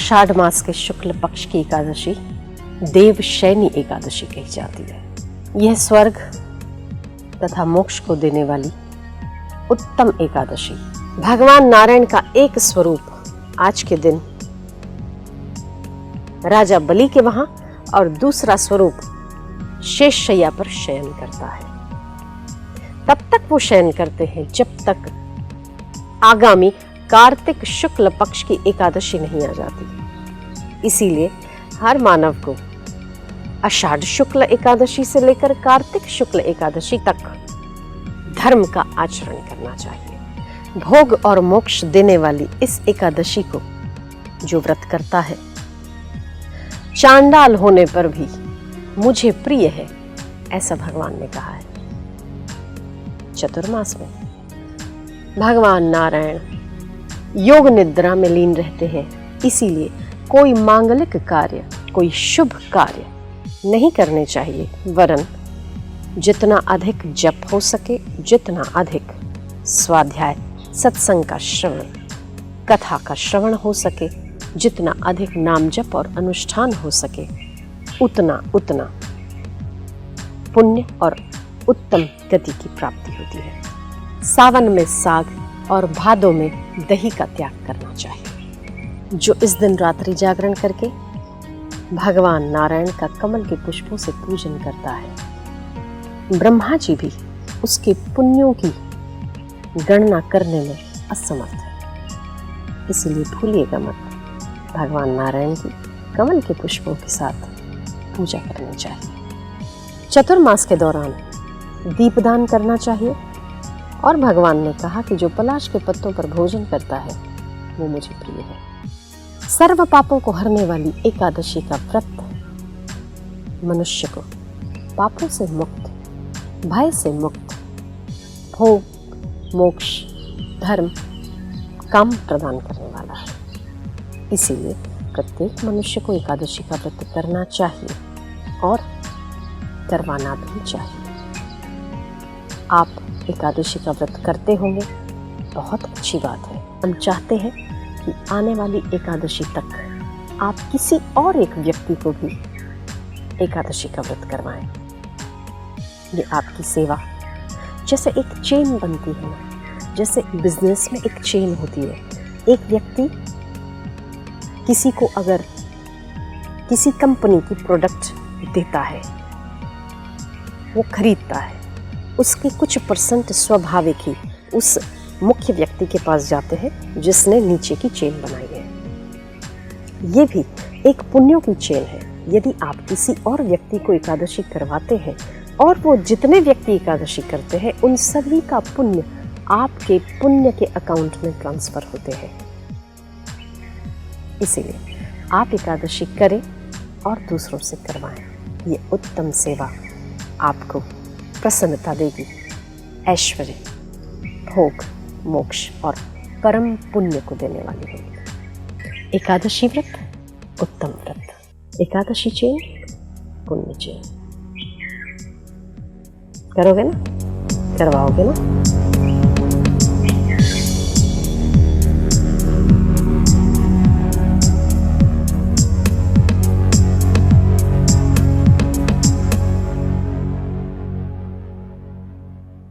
आषाढ़ मास के शुक्ल पक्ष की एकादशी देवशयनी एकादशी कही जाती है। यह स्वर्ग तथा मोक्ष को देने वाली उत्तम एकादशी भगवान नारायण का एक स्वरूप आज के दिन राजा बलि के वहां और दूसरा स्वरूप शेषशय्या पर शयन करता है। तब तक वो शयन करते हैं जब तक आगामी कार्तिक शुक्ल पक्ष की एकादशी नहीं आ जाती। इसीलिए हर मानव को आषाढ़ शुक्ल एकादशी से लेकर कार्तिक शुक्ल एकादशी तक धर्म का आचरण करना चाहिए। भोग और मोक्ष देने वाली इस एकादशी को जो व्रत करता है, चांडाल होने पर भी मुझे प्रिय है, ऐसा भगवान ने कहा है। चतुर्मास में भगवान नारायण योग निद्रा में लीन रहते हैं, इसीलिए कोई मांगलिक कार्य, कोई शुभ कार्य नहीं करने चाहिए, वरन जितना अधिक जप हो सके, जितना अधिक स्वाध्याय सत्संग का श्रवण, कथा का श्रवण हो सके, जितना अधिक नाम जप और अनुष्ठान हो सके, उतना उतना पुण्य और उत्तम गति की प्राप्ति होती है। सावन में साग और भादों में दही का त्याग करना चाहिए। जो इस दिन रात्रि जागरण करके भगवान नारायण का कमल के पुष्पों से पूजन करता है, ब्रह्मा जी भी उसके पुण्यों की गणना करने में असमर्थ है। इसलिए भूलिएगा मत, भगवान नारायण की कमल के पुष्पों के साथ पूजा करनी चाहिए। चतुर्मास के दौरान दीपदान करना चाहिए और भगवान ने कहा कि जो पलाश के पत्तों पर भोजन करता है वो मुझे प्रिय है। सर्व पापों को हरने वाली एकादशी का व्रत मनुष्य को पापों से मुक्त, भय से मुक्त, भोग, मोक्ष, धर्म, काम प्रदान करने वाला है। इसीलिए प्रत्येक मनुष्य को एकादशी का व्रत करना चाहिए और करवाना भी चाहिए। आप एकादशी का व्रत करते होंगे, बहुत अच्छी बात है। हम चाहते हैं कि आने वाली एकादशी तक आप किसी और एक व्यक्ति को भी एकादशी का व्रत करवाएं। ये आपकी सेवा, जैसे एक चेन बनती है ना, जैसे बिजनेस में एक चेन होती है। एक व्यक्ति किसी को अगर किसी कंपनी की प्रोडक्ट देता है, वो खरीदता है, उसके कुछ परसेंट स्वाभाविक ही उस मुख्य व्यक्ति के पास जाते हैं जिसने नीचे की चेन बनाई है। ये भी एक पुण्यों की चेन है। यदि आप किसी और व्यक्ति को एकादशी करवाते हैं और वो जितने व्यक्ति एकादशी करते हैं, उन सभी का पुण्य आपके पुण्य के अकाउंट में ट्रांसफर होते हैं। इसीलिए आप एकादशी करें और दूसरों से करवाएं। ये उत्तम सेवा आपको प्रसन्नता देगी, ऐश्वर्य, भोग, मोक्ष और परम पुण्य को देने वाली होगी। एकादशी व्रत उत्तम व्रत, एकादशी चेन पुण्य चेन। करोगे ना, करवाओगे ना?